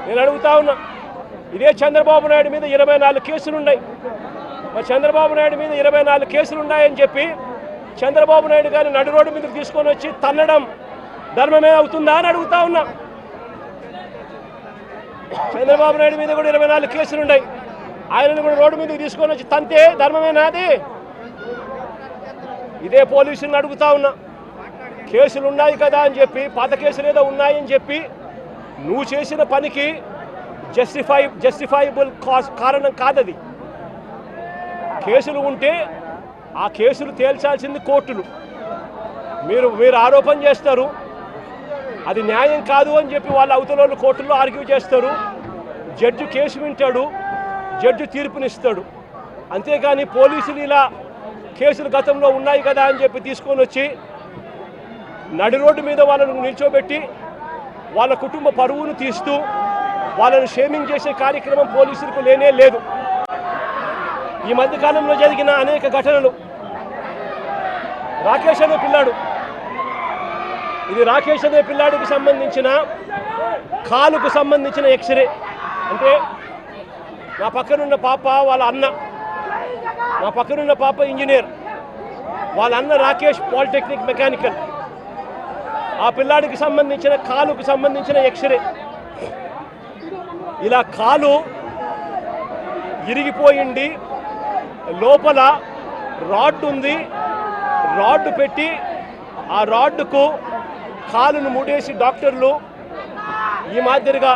నేను అడుగుతా ఉన్నా, ఇదే చంద్రబాబు నాయుడు మీద 24 కేసులు ఉన్నాయి. మరి చంద్రబాబు నాయుడు మీద 24 కేసులు ఉన్నాయని చెప్పి చంద్రబాబు నాయుడు గారిని నడి రోడ్డు మీదకి తీసుకొని వచ్చి తన్నడం ధర్మమే అవుతుందా అని అడుగుతా ఉన్నా. చంద్రబాబు నాయుడు మీద కూడా 24 కేసులు ఉన్నాయి. ఆయనను కూడా రోడ్డు మీదకి తీసుకొని వచ్చి తంతే ధర్మమేనాది? ఇదే పోలీసులను అడుగుతా ఉన్నా, కేసులు ఉన్నాయి కదా అని చెప్పి, పాత కేసులు ఏదో ఉన్నాయని చెప్పి నువ్వు చేసిన పనికి జస్టిఫైబుల్ కారణం కాదది. కేసులు ఉంటే ఆ కేసులు తేల్చాల్సింది కోర్టులు. మీరు ఆరోపణ చేస్తారు, అది న్యాయం కాదు అని చెప్పి వాళ్ళ అవతల కోర్టుల్లో ఆర్గ్యూ చేస్తారు. జడ్జి కేసు వింటాడు, జడ్జి తీర్పునిస్తాడు. అంతేగాని పోలీసులు ఇలా కేసులు గతంలో ఉన్నాయి కదా అని చెప్పి తీసుకొని వచ్చి నడి రోడ్డు మీద వాళ్ళను నిల్చోబెట్టి వాళ్ళ కుటుంబ పరువును తీస్తూ వాళ్ళను షేమింగ్ చేసే కార్యక్రమం పోలీసులకు లేనే లేదు. ఈ మధ్యకాలంలో జరిగిన అనేక ఘటనలు, రాకేష్ అనే పిల్లాడు, ఇది రాకేష్ అనే పిల్లాడికి సంబంధించిన కాలుకు సంబంధించిన ఎక్స్రే. అంటే నా పక్కనున్న పాప వాళ్ళ అన్న, నా పక్కనున్న పాప ఇంజనీర్, వాళ్ళ అన్న రాకేష్ పాలిటెక్నిక్ మెకానికల్. ఆ పిల్లాడికి సంబంధించిన కాలుకు సంబంధించిన ఎక్స్రే. ఇలా కాలు ఇరిగిపోయింది, లోపల రాడ్ ఉంది, రాడ్ పెట్టి ఆ రాడ్కు కాలును ముడేసి డాక్టర్లు ఈ మాదిరిగా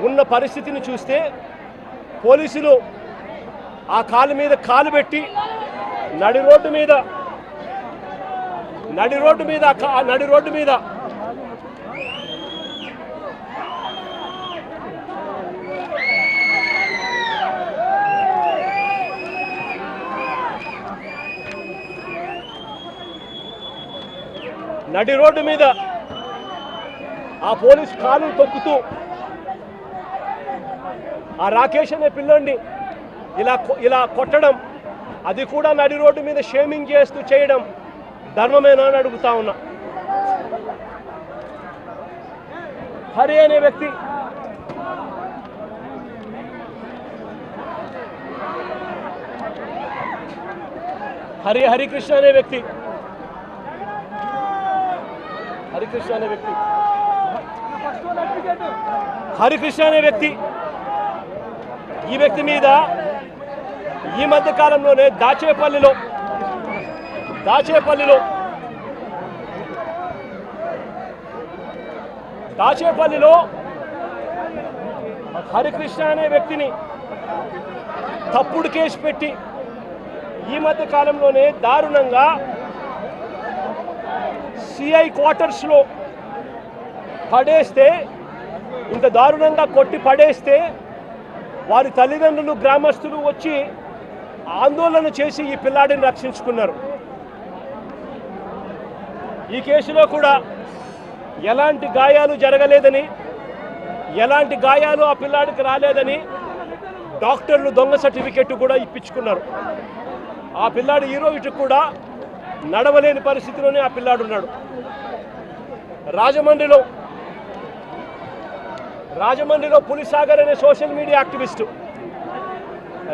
ఉన్న పరిస్థితిని చూస్తే పోలీసులు ఆ కాలు మీద కాలు పెట్టి నడి రోడ్డు మీద ఆ పోలీస్ కాలు తొక్కుతూ ఆ రాకేష్ అనే పిల్లోడిని ఇలా కొట్టడం, అది కూడా నడి రోడ్డు మీద షేమింగ్ చేస్తూ చేయడం ధర్మమేనా అని అడుగుతా ఉన్నా. హరి అనే వ్యక్తి, హరికృష్ణ అనే వ్యక్తి ఈ వ్యక్తి మీద ఈ మధ్య కాలంలోనే దాచేపల్లిలో హరికృష్ణ అనే వ్యక్తిని తప్పుడు కేసు పెట్టి ఈ మధ్య కాలంలోనే దారుణంగా సిఐ క్వార్టర్స్లో పడేస్తే, ఇంత దారుణంగా కొట్టి పడేస్తే వారి తల్లిదండ్రులు, గ్రామస్తులు వచ్చి ఆందోళన చేసి ఈ పిల్లాడిని రక్షించుకున్నారు. ఈ కేసులో కూడా ఎలాంటి గాయాలు జరగలేదని, ఎలాంటి గాయాలు ఆ పిల్లాడికి రాలేదని డాక్టర్లు దొంగ సర్టిఫికెట్ కూడా ఇప్పించుకున్నారు. ఆ పిల్లాడు ఈ రోజు కూడా నడవలేని పరిస్థితిలోనే ఆ పిల్లాడు ఉన్నాడు. రాజమండ్రిలో పులిసాగర్ అనే సోషల్ మీడియా యాక్టివిస్టు,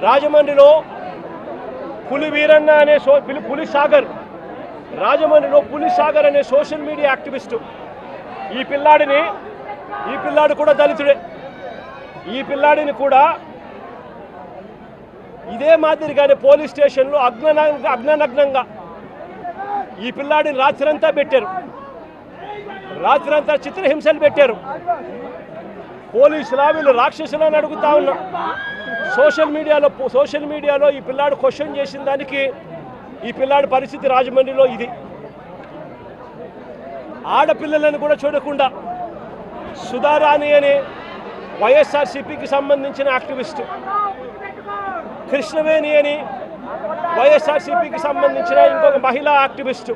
రాజమండ్రిలో పులివీరన్న అనే పులిసాగర్ అనే సోషల్ మీడియా యాక్టివిస్టు, ఈ పిల్లాడు కూడా దళితుడే. ఈ పిల్లాడిని కూడా ఇదే మాదిరిగానే పోలీస్ స్టేషన్లో అగ్ననగ్నంగా ఈ పిల్లాడిని రాత్రంతా పెట్టారు, రాత్రంతా చిత్రహింసలు పెట్టారు. పోలీసులా వీళ్ళు రాక్షసులని అడుగుతా ఉన్నా. సోషల్ మీడియాలో ఈ పిల్లాడు క్వశ్చన్ చేసిన దానికి ఈ పిల్లాడి పరిస్థితి రాజమండ్రిలో ఇది. ఆడపిల్లలను కూడా చూడకుండా సుధారాణి అనే వైఎస్ఆర్సీపీకి సంబంధించిన యాక్టివిస్టు, కృష్ణవేణి అని వైఎస్ఆర్సీపీకి సంబంధించిన ఇంకొక మహిళా యాక్టివిస్టు,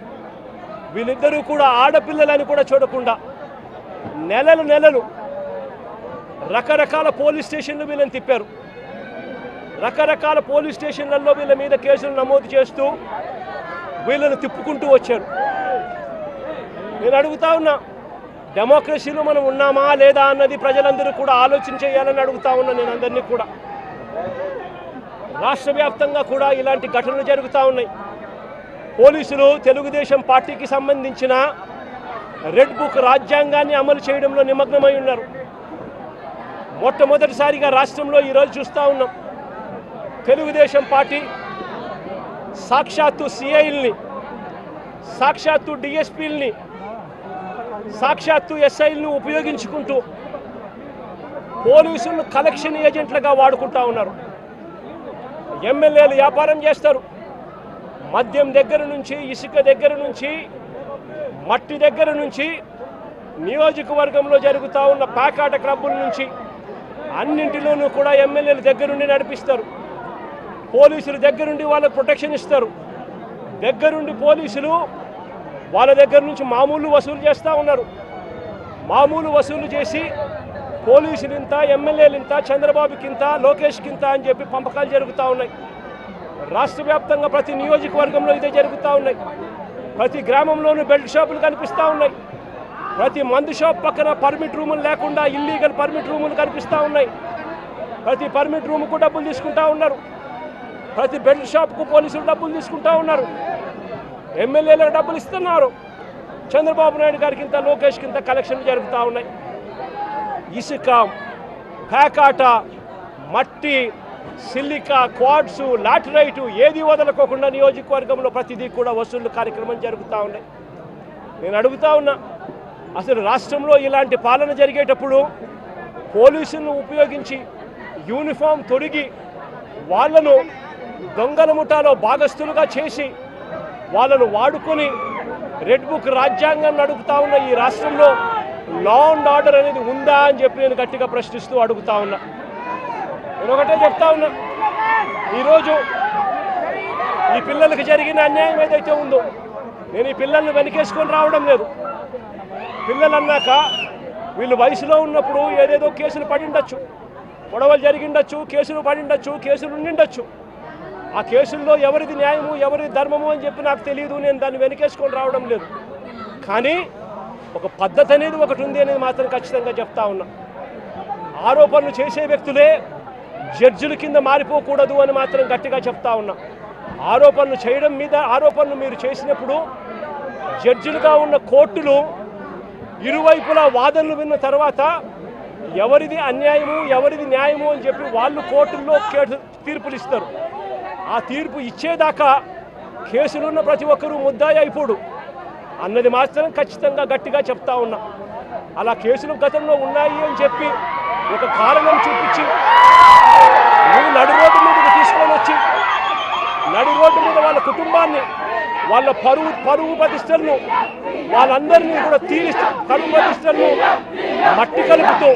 వీళ్ళిద్దరూ కూడా ఆడపిల్లలని కూడా చూడకుండా నెలలు రకరకాల పోలీస్ స్టేషన్లు వీళ్ళని తిప్పారు. రకరకాల పోలీస్ స్టేషన్లలో వీళ్ళ మీద కేసులు నమోదు చేస్తూ వీళ్ళని తిప్పుకుంటూ వచ్చారు. నేను అడుగుతా ఉన్నా, డెమోక్రసీలో మనం ఉన్నామా లేదా అన్నది ప్రజలందరూ కూడా ఆలోచన చేయాలని అడుగుతా ఉన్నా నేను అందరినీ కూడా. రాష్ట్ర వ్యాప్తంగా కూడా ఇలాంటి ఘటనలు జరుగుతూ ఉన్నాయి. పోలీసులు తెలుగుదేశం పార్టీకి సంబంధించిన రెడ్ బుక్ రాజ్యాంగాన్ని అమలు చేయడంలో నిమగ్నమై ఉన్నారు. మొట్టమొదటిసారిగా రాష్ట్రంలో ఈరోజు చూస్తూ ఉన్నాం. తెలుగుదేశం పార్టీ సాక్షాత్తు సిఐల్ని, సాక్షాత్తు డిఎస్పీల్ని, సాక్షాత్తు ఎస్ఐల్ని ఉపయోగించుకుంటూ పోలీసులను కలెక్షన్ ఏజెంట్లుగా వాడుకుంటా ఉన్నారు. ఎమ్మెల్యేలు వ్యాపారం చేస్తారు. మద్యం దగ్గర నుంచి, ఇసుక దగ్గర నుంచి, మట్టి దగ్గర నుంచి, నియోజకవర్గంలో జరుగుతూ ఉన్న ప్యాకాట క్లబ్బుల నుంచి అన్నింటిలోనూ కూడా ఎమ్మెల్యేల దగ్గరుండి నడిపిస్తారు. పోలీసుల దగ్గరుండి వాళ్ళకు ప్రొటెక్షన్ ఇస్తారు. దగ్గరుండి పోలీసులు వాళ్ళ దగ్గర నుంచి మామూలు వసూలు చేస్తూ ఉన్నారు. మామూలు వసూలు చేసి పోలీసులు ఇంత, ఎమ్మెల్యేలు ఇంత, చంద్రబాబుకి ఇంత, లోకేష్కి ఇంత అని చెప్పి పంపకాలు జరుగుతూ ఉన్నాయి. రాష్ట్ర వ్యాప్తంగా ప్రతి నియోజకవర్గంలో ఇదే జరుగుతూ ఉన్నాయి. ప్రతి గ్రామంలోనూ బెల్ట్ షాపులు కనిపిస్తూ ఉన్నాయి. ప్రతి మందు షాప్ పక్కన పర్మిట్ రూములు లేకుండా ఇల్లీగల్ పర్మిట్ రూములు కనిపిస్తూ ఉన్నాయి. ప్రతి పర్మిట్ రూముకు డబ్బులు తీసుకుంటూ ఉన్నారు. ప్రతి బెల్ట్ షాప్కు పోలీసులు డబ్బులు తీసుకుంటూ ఉన్నారు. ఎమ్మెల్యేలకు డబ్బులు ఇస్తున్నారు. చంద్రబాబు నాయుడు గారికి ఇంత, లోకేష్కి ఇంత కలెక్షన్లు జరుగుతూ ఉన్నాయి. ఇసుక, ప్యాకాట, మట్టి, సిలికా, క్వాడ్స్, లాటరైటు ఏది వదలకోకుండా నియోజకవర్గంలో ప్రతిదీ కూడా వసూళ్లు కార్యక్రమం జరుగుతూ ఉన్నాయి. నేను అడుగుతా ఉన్నా, అసలు రాష్ట్రంలో ఇలాంటి పాలన జరిగేటప్పుడు పోలీసులను ఉపయోగించి యూనిఫామ్ తొడిగి వాళ్ళను దొంగల ముఠాలో భాగస్థులుగా చేసి వాళ్ళను వాడుకొని రెడ్ బుక్ రాజ్యాంగం అడుగుతా ఉన్న ఈ రాష్ట్రంలో లా అండ్ ఆర్డర్ అనేది ఉందా అని చెప్పి నేను గట్టిగా ప్రశ్నిస్తూ అడుగుతా ఉన్నా. నేను ఒకటే చెప్తా ఉన్నా, ఈరోజు ఈ పిల్లలకు జరిగిన అన్యాయం ఏదైతే ఉందో, నేను ఈ పిల్లల్ని వెనకేసుకొని రావడం లేదు. పిల్లలు అన్నాక వీళ్ళు వయసులో ఉన్నప్పుడు ఏదేదో కేసులు పడిండొచ్చు, గొడవలు జరిగిండొచ్చు, కేసులు పడిండొచ్చు, కేసులు ఉండిండొచ్చు. ఆ కేసుల్లో ఎవరిది న్యాయము, ఎవరిది ధర్మము అని చెప్పి నాకు తెలియదు. నేను దాన్ని వెనకేసుకొని రావడం లేదు. కానీ ఒక పద్ధతి అనేది ఒకటి ఉంది అనేది మాత్రం ఖచ్చితంగా చెప్తా ఉన్నా. ఆరోపణలు చేసే వ్యక్తులే జడ్జిల కింద మారిపోకూడదు అని మాత్రం గట్టిగా చెప్తా ఉన్నా. ఆరోపణలు చేయడం మీద ఆరోపణలు మీరు చేసినప్పుడు జడ్జిలుగా ఉన్న కోర్టులు ఇరువైపులా వాదనలు విన్న తర్వాత ఎవరిది అన్యాయము, ఎవరిది న్యాయము అని చెప్పి వాళ్ళు కోర్టుల్లో తీర్పులు ఇస్తారు. ఆ తీర్పు ఇచ్చేదాకా కేసులున్న ప్రతి ఒక్కరూ ముద్దాయి అయిపోడు అన్నది మాత్రం ఖచ్చితంగా గట్టిగా చెప్తా ఉన్నా. అలా కేసులు గతంలో ఉన్నాయి అని చెప్పి ఒక కారణం చూపించి నువ్వు నడి రోడ్డు మీదకి తీసుకొని వచ్చి నడి రోడ్డు మీద వాళ్ళ కుటుంబాన్ని, వాళ్ళ పరువు ప్రతిష్టలను, వాళ్ళందరినీ కూడా పరువు ప్రతిష్టలను మట్టి కలుపుతూ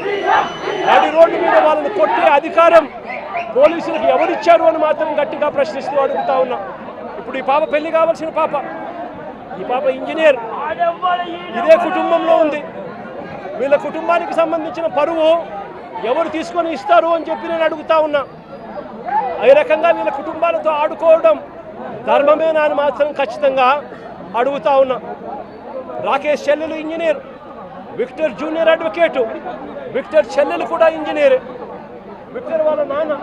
నడి రోడ్డు మీద వాళ్ళని కొట్టే అధికారం పోలీసులకు ఎవరిచ్చారు అని మాత్రం గట్టిగా ప్రశ్నిస్తూ అడుగుతా ఉన్నా. ఇప్పుడు ఈ పాప పెళ్లి కావాల్సిన పాప, ఈ పాప ఇంజనీర్, ఇదే కుటుంబంలో ఉంది. వీళ్ళ కుటుంబానికి సంబంధించిన పరువు ఎవరు తీసుకొని ఇస్తారు అని చెప్పి నేను అడుగుతా ఉన్నా. ఈ రకంగా వీళ్ళ కుటుంబాలతో ఆడుకోవడం ధర్మమేనా అని మాత్రం ఖచ్చితంగా అడుగుతా ఉన్నా. రాకేష్ చెల్లెలు engineer, Victor junior advocate, Victor చెల్లెలు కూడా ఇంజనీరే. విక్టర్ వాళ్ళ నాన్న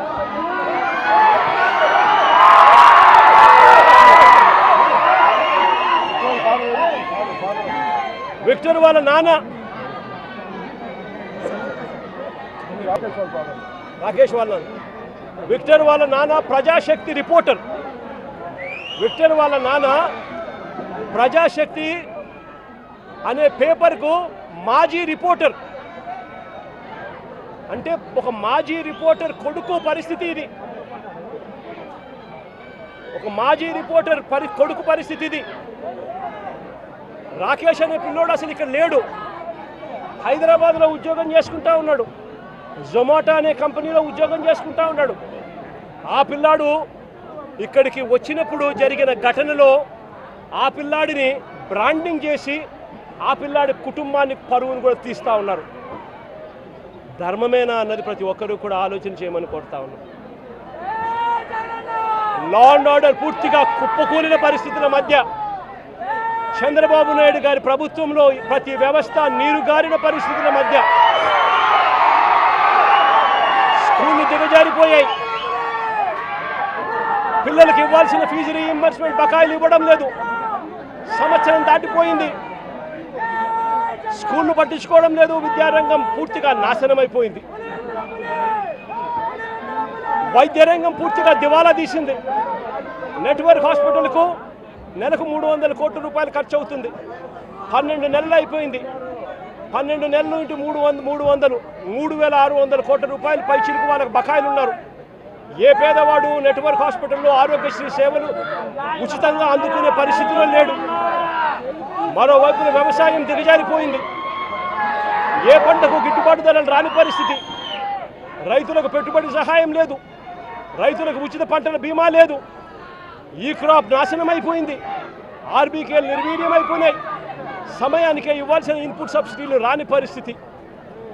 రాకేష్ వాళ్ళ విక్టర్ వాళ్ళ నాన్న ప్రజాశక్తి రిపోర్టర్. విక్టర్ వాళ్ళ నాన్న ప్రజాశక్తి అనే పేపర్కు మాజీ రిపోర్టర్. అంటే ఒక మాజీ రిపోర్టర్ కొడుకు పరిస్థితి ఇది. ఒక మాజీ రిపోర్టర్ కొడుకు పరిస్థితి ఇది. రాకేష్ అనే పిల్లోడు అసలు ఇక్కడ లేడు. హైదరాబాద్లో ఉద్యోగం చేసుకుంటా ఉన్నాడు. జొమాటో అనే కంపెనీలో ఉద్యోగం చేసుకుంటా ఉన్నాడు. ఆ పిల్లాడు ఇక్కడికి వచ్చినప్పుడు జరిగిన ఘటనలో ఆ పిల్లాడిని బ్రాండింగ్ చేసి ఆ పిల్లాడి కుటుంబాన్ని పరువును కూడా తీస్తూ ఉన్నారు. ధర్మమేనా అన్నది ప్రతి ఒక్కరూ కూడా ఆలోచన చేయమని కోరుతా ఉన్నారు. లా అండ్ ఆర్డర్ పూర్తిగా కుప్పకూలిన పరిస్థితుల మధ్య చంద్రబాబు నాయుడు గారి ప్రభుత్వంలో ప్రతి వ్యవస్థ నీరుగారిన పరిస్థితుల మధ్య స్కూళ్ళు దిగజారిపోయాయి. పిల్లలకి ఇవ్వాల్సిన ఫీజు రీయింబర్స్మెంట్ బకాయిలు ఇవ్వడం లేదు. సంవత్సరం దాటిపోయింది, స్కూళ్ళు పట్టించుకోవడం లేదు. విద్యారంగం పూర్తిగా నాశనమైపోయింది. వైద్య రంగం పూర్తిగా దివాలా తీసింది. నెట్వర్క్ హాస్పిటల్కు నెలకు 300 కోట్ల రూపాయలు ఖర్చు అవుతుంది. 12 నెలలు అయిపోయింది. 12 నెలలు ఇంటూ 300 3,600 కోట్ల రూపాయలు పైచిలకు వాళ్ళకి బకాయిలు ఉన్నారు. ఏ పేదవాడు నెట్వర్క్ హాస్పిటల్లో ఆరోగ్యశ్రీ సేవలు ఉచితంగా అందుకునే పరిస్థితిలో లేడు. మరోవైపున వ్యవసాయం దిగజారిపోయింది. ఏ పంటకు గిట్టుబాటు ధరలు రాని పరిస్థితి. రైతులకు పెట్టుబడి సహాయం లేదు. రైతులకు ఉచిత పంటల బీమా లేదు. ఈ క్రాప్ నాశనం అయిపోయింది. ఆర్బీకేలు నిర్వీర్యమైపోయినాయి. సమయానికే ఇవ్వాల్సిన ఇన్పుట్ సబ్సిడీలు రాని పరిస్థితి.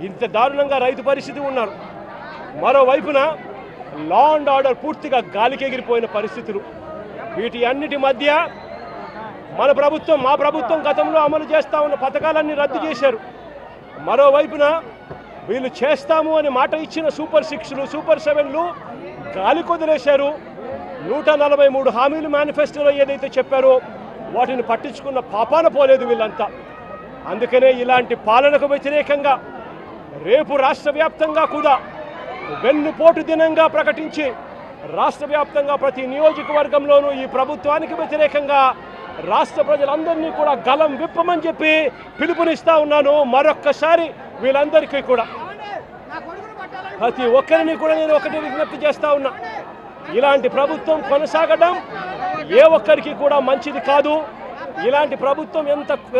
ఇంత దారుణంగా రైతు పరిస్థితి ఉన్నారు. మరోవైపున లా అండ్ ఆర్డర్ పూర్తిగా గాలికి ఎగిరిపోయిన పరిస్థితులు. వీటి అన్నిటి మధ్య మా ప్రభుత్వం గతంలో అమలు చేస్తా ఉన్న పథకాలన్నీ రద్దు చేశారు. మరోవైపున వీళ్ళు చేస్తాము అని మాట ఇచ్చిన సూపర్ 6లు సూపర్ 7లు గాలి కొదిలేశారు. 143 హామీలు మేనిఫెస్టోలో ఏదైతే చెప్పారో వాటిని పట్టించుకున్న పాపాన పోలేదు వీళ్ళంతా. అందుకనే ఇలాంటి పాలనకు వ్యతిరేకంగా రేపు రాష్ట్ర వ్యాప్తంగా కూడా వెన్నుపోటు దినంగా ప్రకటించి రాష్ట్ర వ్యాప్తంగా ప్రతి నియోజకవర్గంలోనూ ఈ ప్రభుత్వానికి వ్యతిరేకంగా రాష్ట్ర ప్రజలందరినీ కూడా గలం విప్పమని చెప్పి పిలుపునిస్తా ఉన్నాను. మరొక్కసారి వీళ్ళందరికీ కూడా ప్రతి ఒక్కరిని కూడా నేను ఒకటి విజ్ఞప్తి చేస్తా ఉన్నా. ఇలాంటి ప్రభుత్వం కొనసాగడం ఏ ఒక్కరికి కూడా మంచిది కాదు. ఇలాంటి ప్రభుత్వం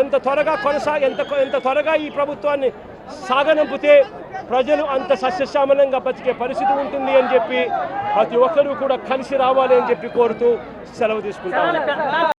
ఎంత త్వరగా ఈ ప్రభుత్వాన్ని సాగనంపితే ప్రజలు అంత సస్యశ్యామలంగా బతికే పరిస్థితి ఉంటుంది అని చెప్పి ప్రతి ఒక్కరూ కూడా కలిసి రావాలి అని చెప్పి కోరుతూ సెలవు తీసుకుంటాను.